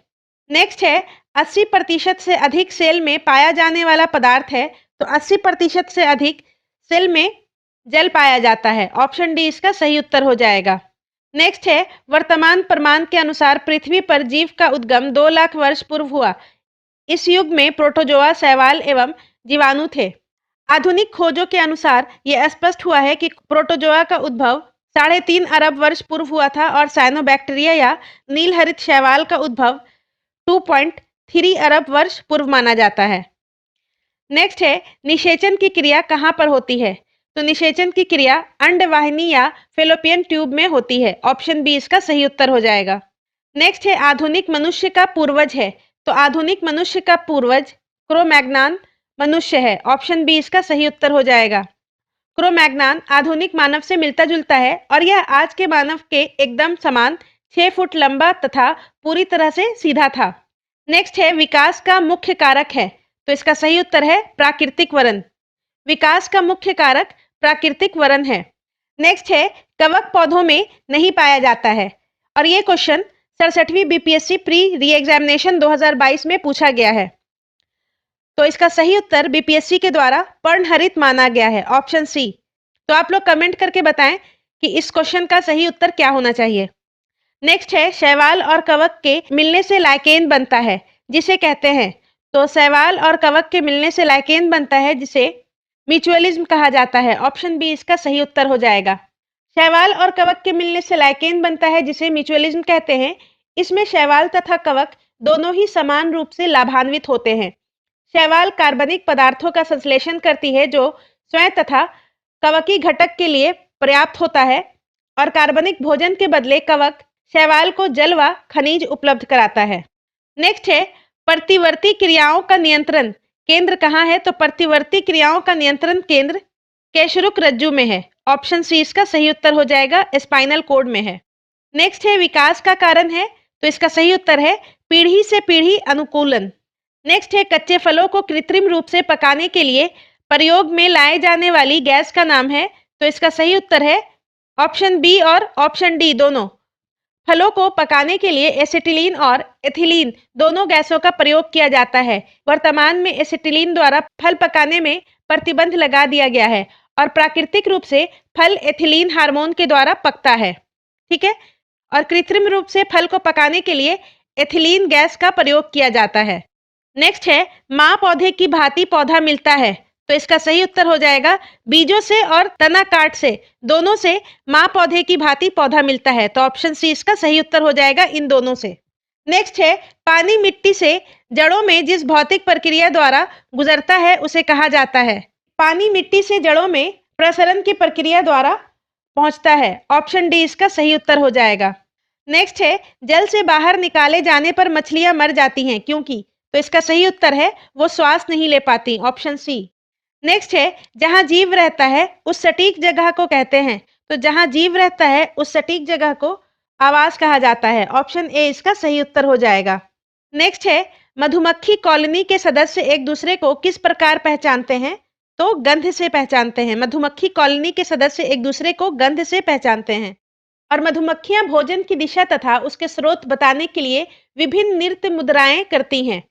नेक्स्ट है 80% से अधिक सेल में पाया जाने वाला पदार्थ है। तो 80% से अधिक सेल में जल पाया जाता है। ऑप्शन डी इसका सही उत्तर हो जाएगा। नेक्स्ट है वर्तमान प्रमाण के अनुसार पृथ्वी पर जीव का उद्गम 2 लाख वर्ष पूर्व हुआ। इस युग में प्रोटोजोआ, शैवाल एवं जीवाणु थे। आधुनिक खोजों के अनुसार यह स्पष्ट हुआ है कि प्रोटोजोआ का उद्भव 3.5 अरब वर्ष पूर्व हुआ था और साइनोबैक्टीरिया या नीलहरित शैवाल का उद्भव 2.3 अरब वर्ष पूर्व माना जाता है। नेक्स्ट है निषेचन की क्रिया कहाँ पर होती है। तो निषेचन की क्रिया अंडवाहिनी या फेलोपियन ट्यूब में होती है। ऑप्शन बी इसका सही उत्तर हो जाएगा। नेक्स्ट है आधुनिक मनुष्य का पूर्वज है। तो आधुनिक मनुष्य का पूर्वज क्रो-मैग्नान मनुष्य है। ऑप्शन बी इसका सही उत्तर हो जाएगा। क्रो-मैग्नान आधुनिक मानव से मिलता जुलता है और यह आज के मानव के एकदम समान 6 फुट लंबा तथा पूरी तरह से सीधा था। नेक्स्ट है विकास का मुख्य कारक है। तो इसका सही उत्तर है प्राकृतिक वरण। विकास का मुख्य कारक प्राकृतिक वरण है। नेक्स्ट है कवक पौधों में नहीं पाया जाता है और ये क्वेश्चन 67वीं बीपीएससी प्री री एग्जामिनेशन 2022 में पूछा गया है। तो इसका सही उत्तर बीपीएससी के द्वारा पर्णहरित माना गया है। Option C. तो आप लोग कमेंट करके बताएं कि इस क्वेश्चन का सही उत्तर क्या होना चाहिए। नेक्स्ट है शैवाल और कवक के मिलने से लाइकेन बनता है जिसे कहते हैं। तो शैवाल और कवक के मिलने से लाइकेन बनता है जिसे म्यूचुअलिज्म कहा जाता है। ऑप्शन बी इसका सही उत्तर हो जाएगा। शैवाल और कवक के मिलने से लाइकेन बनता है जिसे म्यूचुअलिज्म कहते हैं। इसमें शैवाल तथा कवक दोनों ही समान रूप से लाभान्वित होते हैं। शैवाल कार्बनिक पदार्थों का संश्लेषण करती है जो स्वयं तथा कवकी घटक के लिए पर्याप्त होता है और कार्बनिक भोजन के बदले कवक शैवाल को जल व खनिज उपलब्ध कराता है। नेक्स्ट है प्रतिवर्ती क्रियाओं का नियंत्रण केंद्र कहाँ है। तो प्रतिवर्ती क्रियाओं का नियंत्रण केंद्र केशरुक रज्जु में है। ऑप्शन सी इसका सही उत्तर हो जाएगा, स्पाइनल कोड में है। नेक्स्ट है विकास का कारण है। तो इसका सही उत्तर है पीढ़ी से पीढ़ी अनुकूलन। नेक्स्ट है कच्चे फलों को कृत्रिम रूप से पकाने के लिए प्रयोग में लाए जाने वाली गैस का नाम है। तो इसका सही उत्तर है ऑप्शन बी और ऑप्शन डी दोनों। फलों को पकाने के लिए एसिटिलीन और एथिलीन दोनों गैसों का प्रयोग किया जाता है। वर्तमान में एसिटिलीन द्वारा फल पकाने में प्रतिबंध लगा दिया गया है और प्राकृतिक रूप से फल एथिलीन हार्मोन के द्वारा पकता है। ठीक है, और कृत्रिम रूप से फल को पकाने के लिए एथिलीन गैस का प्रयोग किया जाता है। नेक्स्ट है माँ पौधे की भांति पौधा मिलता है। तो इसका सही उत्तर हो जाएगा बीजों से और तना काट से दोनों से माँ पौधे की भांति पौधा मिलता है। तो ऑप्शन सी इसका सही उत्तर हो जाएगा इन दोनों से। नेक्स्ट है पानी मिट्टी से जड़ों में जिस भौतिक प्रक्रिया द्वारा गुजरता है उसे कहा जाता है। पानी मिट्टी से जड़ों में प्रसरण की प्रक्रिया द्वारा पहुंचता है। ऑप्शन डी इसका सही उत्तर हो जाएगा। नेक्स्ट है जल से बाहर निकाले जाने पर मछलियां मर जाती हैं क्योंकि। तो इसका सही उत्तर है वो श्वास नहीं ले पाती। Option C. नेक्स्ट है जहां जीव रहता है उस सटीक जगह को कहते हैं। तो जहां जीव रहता है उस सटीक जगह को आवाज कहा जाता है। ऑप्शन ए इसका सही उत्तर हो जाएगा। नेक्स्ट है, मधुमक्खी कॉलोनी के सदस्य एक दूसरे को किस प्रकार पहचानते हैं? तो गंध से पहचानते हैं। मधुमक्खी कॉलोनी के सदस्य एक दूसरे को गंध से पहचानते हैं। और मधुमक्खियां भोजन की दिशा तथा उसके स्रोत बताने के लिए विभिन्न नृत्य मुद्राएं करती हैं।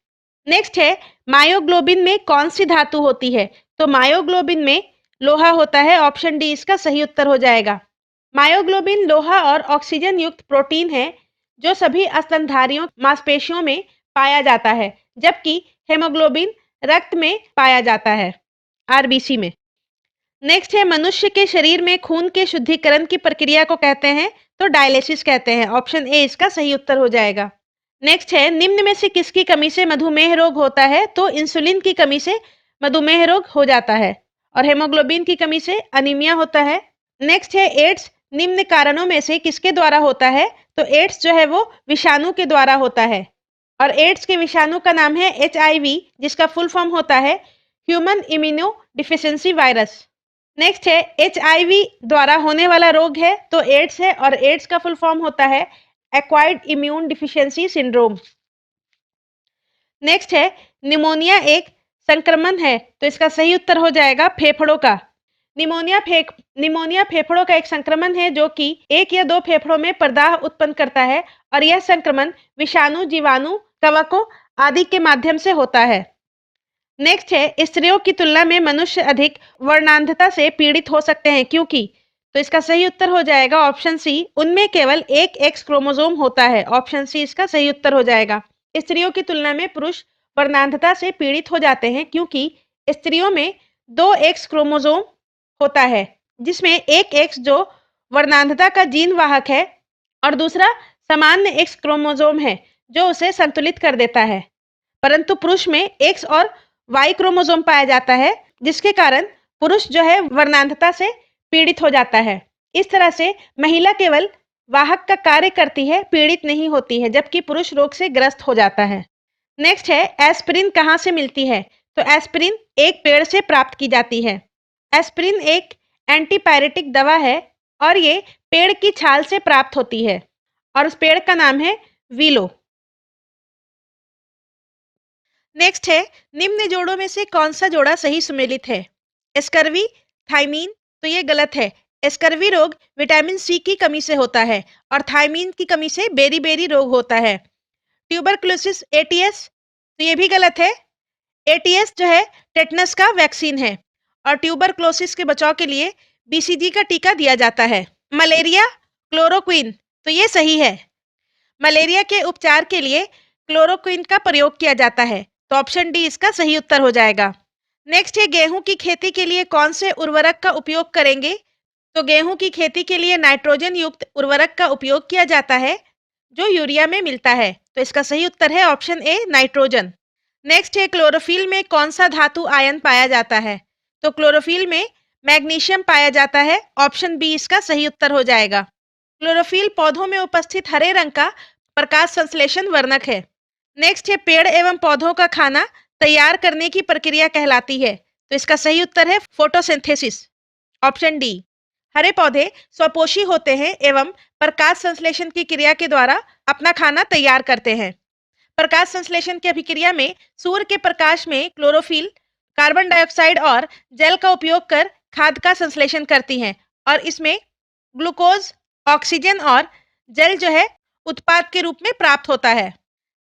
नेक्स्ट है, मायोग्लोबिन में कौन सी धातु होती है? तो मायोग्लोबिन में लोहा होता है। ऑप्शन डी इसका सही उत्तर हो जाएगा। मायोग्लोबिन लोहा और ऑक्सीजन युक्त प्रोटीन है जो सभी स्तनधारियों मांसपेशियों में पाया जाता है, जबकि हेमोग्लोबिन रक्त में पाया जाता है, आरबीसी में। नेक्स्ट है, मनुष्य के शरीर में खून के शुद्धिकरण की प्रक्रिया को कहते हैं? तो डायलिसिस कहते हैं। ऑप्शन ए इसका सही उत्तर हो जाएगा। नेक्स्ट है, निम्न में से किसकी कमी से मधुमेह रोग होता है? तो इंसुलिन की कमी से मधुमेह रोग हो जाता है और हेमोग्लोबिन की कमी से अनीमिया होता है। नेक्स्ट है, एड्स निम्न कारणों में से किसके द्वारा होता है? तो एड्स जो है वो विषाणु के द्वारा होता है और एड्स के विषाणु का नाम है HIV, जिसका फुल फॉर्म होता है human immuno deficiency virus. Next है, HIV द्वारा होने वाला रोग है तो एड्स है और एड्स का फुल फॉर्म होता है acquired immune deficiency syndrome. Next है, निमोनिया एक संक्रमण है तो इसका सही उत्तर हो जाएगा फेफड़ों का। निमोनिया फेफड़ों का एक संक्रमण है जो कि एक या दो फेफड़ों में प्रदाह उत्पन्न करता है और यह संक्रमण विषाणु, जीवाणु, कवकों आदि के माध्यम से होता है। नेक्स्ट है, स्त्रियों की तुलना में मनुष्य अधिक वर्णांधता से पीड़ित हो सकते हैं क्योंकि? तो इसका सही उत्तर हो जाएगा ऑप्शन सी, उनमें केवल एक एक्स क्रोमोसोम होता है। ऑप्शन सी इसका सही उत्तर हो जाएगा। स्त्रियों की तुलना में पुरुष वर्णांधता से पीड़ित हो जाते हैं क्योंकि स्त्रियों में दो एक्स क्रोमोसोम होता है, जिसमें एक एक्स जो वर्णांधता का जीन वाहक है और दूसरा सामान्य एक्स क्रोमोसोम है जो उसे संतुलित कर देता है। परंतु पुरुष में एक्स और वाई क्रोमोसोम पाया जाता है, जिसके कारण पुरुष जो है वर्णांधता से पीड़ित हो जाता है। इस तरह से महिला केवल वाहक का कार्य करती है, पीड़ित नहीं होती है, जबकि पुरुष रोग से ग्रस्त हो जाता है। नेक्स्ट है, एस्पिरिन कहाँ से मिलती है? तो एस्पिरिन एक पेड़ से प्राप्त की जाती है। एस्पिरिन एक एंटीपायरेटिक दवा है और ये पेड़ की छाल से प्राप्त होती है और उस पेड़ का नाम है विलो। नेक्स्ट है, निम्न जोड़ों में से कौन सा जोड़ा सही सुमेलित है? Scurvy, thiamine. तो ये गलत है। स्कर्वी रोग विटामिन सी की कमी से होता है और थायमीन की कमी से बेरी रोग होता है। Tuberculosis, ATS. तो ये भी गलत है। एटीएस जो है टेटनस का वैक्सीन है और ट्यूबरकुलोसिस के बचाव के लिए BCG का टीका दिया जाता है। Malaria, chloroquine. तो ये सही है। मलेरिया के उपचार के लिए क्लोरोक्विन का प्रयोग किया जाता है, तो ऑप्शन डी इसका सही उत्तर हो जाएगा। नेक्स्ट है, गेहूं की खेती के लिए कौन से उर्वरक का उपयोग करेंगे? तो गेहूं की खेती के लिए नाइट्रोजन युक्त उर्वरक का उपयोग किया जाता है जो यूरिया में मिलता है, तो इसका सही उत्तर है ऑप्शन ए, नाइट्रोजन। नेक्स्ट है, क्लोरोफिल में कौन सा धातु आयन पाया जाता है? तो क्लोरोफिल में मैग्नीशियम पाया जाता है। ऑप्शन बी इसका सही उत्तर हो जाएगा। क्लोरोफिल पौधों में उपस्थित हरे रंग का प्रकाश संश्लेषण वर्णक है। नेक्स्ट है, पेड़ एवं पौधों का खाना तैयार करने की प्रक्रिया कहलाती है, तो इसका सही उत्तर है फोटोसिंथेसिस। Option D. हरे पौधे स्वपोषी होते हैं एवं प्रकाश संश्लेषण की क्रिया के द्वारा अपना खाना तैयार करते हैं। प्रकाश संश्लेषण की अभिक्रिया में सूर्य के प्रकाश में क्लोरोफिल कार्बन डाइऑक्साइड और जल का उपयोग कर खाद्य का संश्लेषण करती हैं और इसमें ग्लूकोज, ऑक्सीजन और जल जो है उत्पाद के रूप में प्राप्त होता है।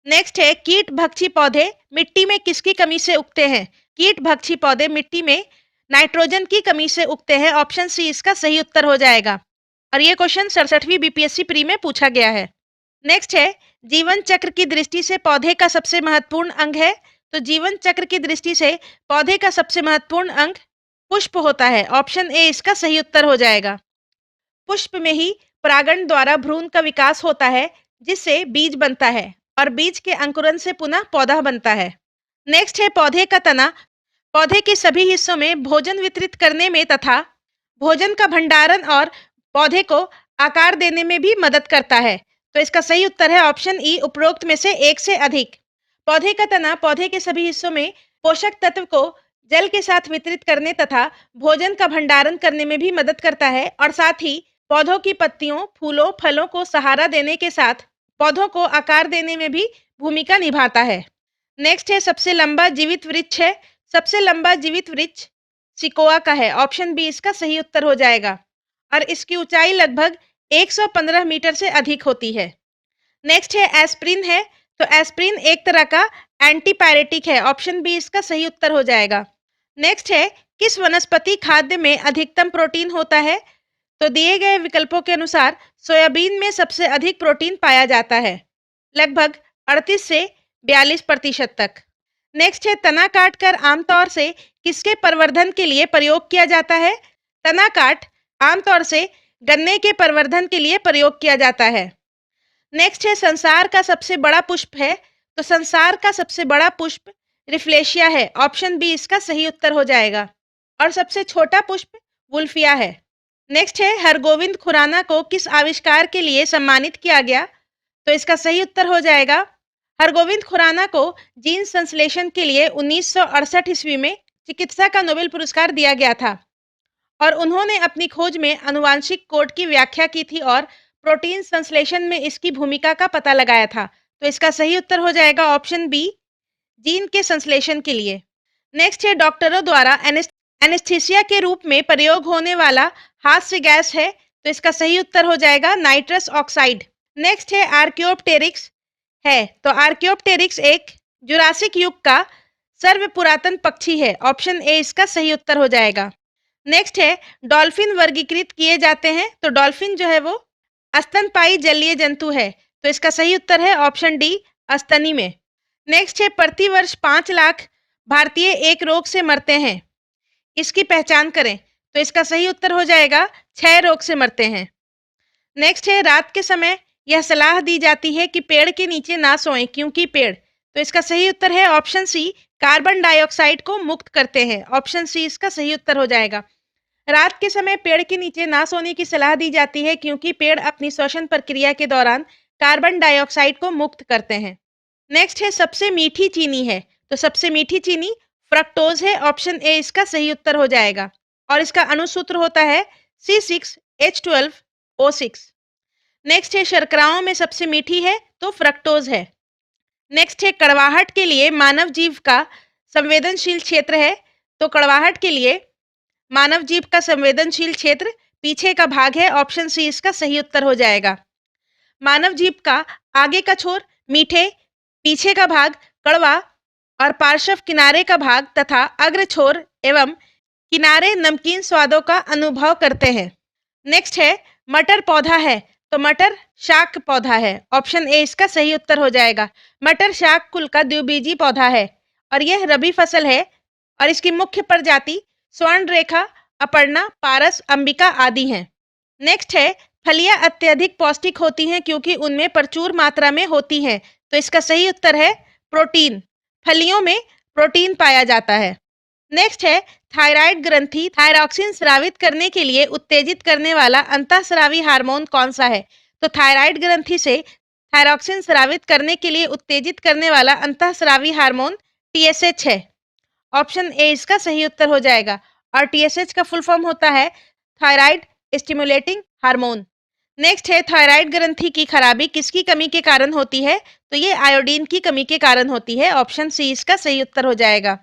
नेक्स्ट है, कीट भक्षी पौधे मिट्टी में किसकी कमी से उगते हैं? कीट भक्षी पौधे मिट्टी में नाइट्रोजन की कमी से उगते हैं। ऑप्शन सी इसका सही उत्तर हो जाएगा और ये क्वेश्चन 67वीं BPSC प्री में पूछा गया है। नेक्स्ट है, जीवन चक्र की दृष्टि से पौधे का सबसे महत्वपूर्ण अंग है? तो जीवन चक्र की दृष्टि से पौधे का सबसे महत्वपूर्ण अंग पुष्प होता है। ऑप्शन ए इसका सही उत्तर हो जाएगा। पुष्प में ही परागण द्वारा भ्रूण का विकास होता है जिससे बीज बनता है और बीज के अंकुरन से पुनः पौधा बनता है। नेक्स्ट है, पौधे का तना पौधे के सभी हिस्सों में भोजन वितरित करने में तथा भोजन का भंडारण और पौधे को आकार देने में भी मदद करता है, तो इसका सही उत्तर है ऑप्शन ई, उपरोक्त में से एक से अधिक। पौधे का तना पौधे के सभी हिस्सों में पोषक तत्व को जल के साथ वितरित करने तथा भोजन का भंडारण करने में भी मदद करता है और साथ ही पौधों की पत्तियों, फूलों, फलों को सहारा देने के साथ पौधों को आकार देने में भी भूमिका निभाता है। नेक्स्ट है सबसे लंबा जीवित वृक्ष है। सबसे लंबा जीवित वृक्ष सिकोआ का है। ऑप्शन बी इसका सही उत्तर हो जाएगा और इसकी ऊंचाई लगभग 115 मीटर से अधिक होती है। नेक्स्ट है एस्प्रिन है। तो एस्प्रिन एक तरह का एंटीपायरेटिक है। ऑप्शन बी इसका सही उत्तर हो जाएगा। नेक्स्ट है किस वनस्पति खाद्य में अधिकतम प्रोटीन होता है? तो दिए गए विकल्पों के अनुसार सोयाबीन में सबसे अधिक प्रोटीन पाया जाता है, लगभग 38 से 42% तक। नेक्स्ट है तना काटकर आमतौर से किसके प्रवर्धन के लिए प्रयोग किया जाता है? तना काट आमतौर से गन्ने के प्रवर्धन के लिए प्रयोग किया जाता है। नेक्स्ट है संसार का सबसे बड़ा पुष्प है। तो संसार का सबसे बड़ा पुष्प रिफ्लेशिया है। ऑप्शन बी इसका सही उत्तर हो जाएगा और सबसे छोटा पुष्प वुल्फिया है। नेक्स्ट है हरगोविंद खुराना को किस आविष्कार के लिए सम्मानित किया गया? तो इसका सही उत्तर हो जाएगा हरगोविंद खुराना को जीन संश्लेषण के लिए 1968 ईस्वी में चिकित्सा का नोबेल पुरस्कार दिया गया था और उन्होंने अपनी खोज में आनुवांशिक कोड की व्याख्या की थी और प्रोटीन संश्लेषण में इसकी भूमिका का पता लगाया था। तो इसका सही उत्तर हो जाएगा ऑप्शन बी, जीन के संश्लेषण के लिए। नेक्स्ट है डॉक्टरों द्वारा एनेस्थीसिया के रूप में प्रयोग होने वाला हास्य गैस है। तो इसका सही उत्तर हो जाएगा नाइट्रस ऑक्साइड। नेक्स्ट है आर्कियोप्टेरिक्स है। तो आर्कियोप्टेरिक्स एक जुरासिक युग का सर्व पुरातन पक्षी है। ऑप्शन ए इसका सही उत्तर हो जाएगा। नेक्स्ट है डॉल्फिन वर्गीकृत किए जाते हैं। तो डॉल्फिन जो है वो स्तनपायी जलीय जंतु है। तो इसका सही उत्तर है ऑप्शन डी, स्तनी में। नेक्स्ट है प्रतिवर्ष 5 लाख भारतीय एक रोग से मरते हैं, इसकी पहचान करें। तो इसका सही उत्तर हो जाएगा क्षय रोग से मरते हैं। नेक्स्ट है रात के समय यह सलाह दी जाती है कि पेड़ के नीचे ना सोएं क्योंकि पेड़। तो इसका सही उत्तर है ऑप्शन सी, कार्बन डाइऑक्साइड को मुक्त करते हैं। ऑप्शन सी इसका सही उत्तर हो जाएगा। रात के समय पेड़ के नीचे ना सोने की सलाह दी जाती है क्योंकि पेड़ अपनी श्वसन प्रक्रिया के दौरान कार्बन डाइऑक्साइड को मुक्त करते हैं। नेक्स्ट है सबसे मीठी चीनी है। तो सबसे मीठी चीनी फ्रक्टोज है। ऑप्शन ए इसका सही उत्तर हो जाएगा और इसका अणुसूत्र होता है C6H12O6। नेक्स्ट है शर्कराओं में सबसे मीठी है तो फ्रक्टोज है। नेक्स्ट है कड़वाहट के लिए मानव जीव का संवेदनशील क्षेत्र है। तो कड़वाहट के लिए मानव जीव का संवेदनशील क्षेत्र पीछे का भाग है। ऑप्शन सी इसका सही उत्तर हो जाएगा। मानव जीव का आगे का छोर मीठे, पीछे का भाग कड़वा और पार्श्व किनारे का भाग तथा अग्र छोर एवं किनारे नमकीन स्वादों का अनुभव करते हैं। नेक्स्ट है मटर पौधा है। तो मटर शाक पौधा है। ऑप्शन ए इसका सही उत्तर हो जाएगा। मटर शाक कुल का द्विबीजी पौधा है और यह रबी फसल है और इसकी मुख्य प्रजाति स्वर्ण रेखा, अपर्णा, पारस, अंबिका आदि हैं। नेक्स्ट है फलियां अत्यधिक पौष्टिक होती हैं क्योंकि उनमें प्रचुर मात्रा में होती हैं। तो इसका सही उत्तर है प्रोटीन। फलियों में प्रोटीन पाया जाता है। नेक्स्ट है थायराइड ग्रंथि थायरॉक्सिन स्रावित करने के लिए उत्तेजित करने वाला अंतःस्रावी हार्मोन कौन सा है? तो थायराइड ग्रंथि से थायरॉक्सिन स्रावित करने के लिए उत्तेजित करने वाला अंतःस्रावी हार्मोन TSH है। ऑप्शन ए इसका सही उत्तर हो जाएगा और TSH का फुल फॉर्म होता है थायराइड स्टिमुलेटिंग हार्मोन। नेक्स्ट है थायराइड ग्रंथि की खराबी किसकी कमी के कारण होती है? तो ये आयोडीन की कमी के कारण होती है। ऑप्शन सी इसका सही उत्तर हो जाएगा।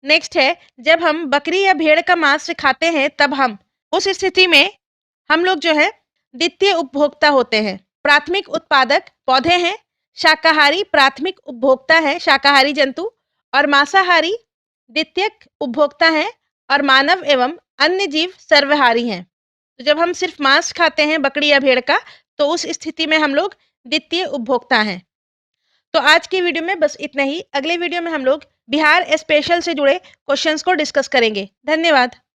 नेक्स्ट है जब हम बकरी या भेड़ का मांस खाते हैं तब हम उस स्थिति में हम लोग जो है द्वितीय उपभोक्ता होते हैं। प्राथमिक उत्पादक पौधे हैं, शाकाहारी प्राथमिक उपभोक्ता है शाकाहारी जंतु और मांसाहारी द्वितीयक उपभोक्ता हैं और मानव एवं अन्य जीव सर्वहारी हैं। तो जब हम सिर्फ मांस खाते हैं बकरी या भेड़ का तो उस स्थिति में हम लोग द्वितीय उपभोक्ता हैं। तो आज की वीडियो में बस इतना ही। अगले वीडियो में हम लोग बिहार स्पेशल से जुड़े क्वेश्चंस को डिस्कस करेंगे। धन्यवाद।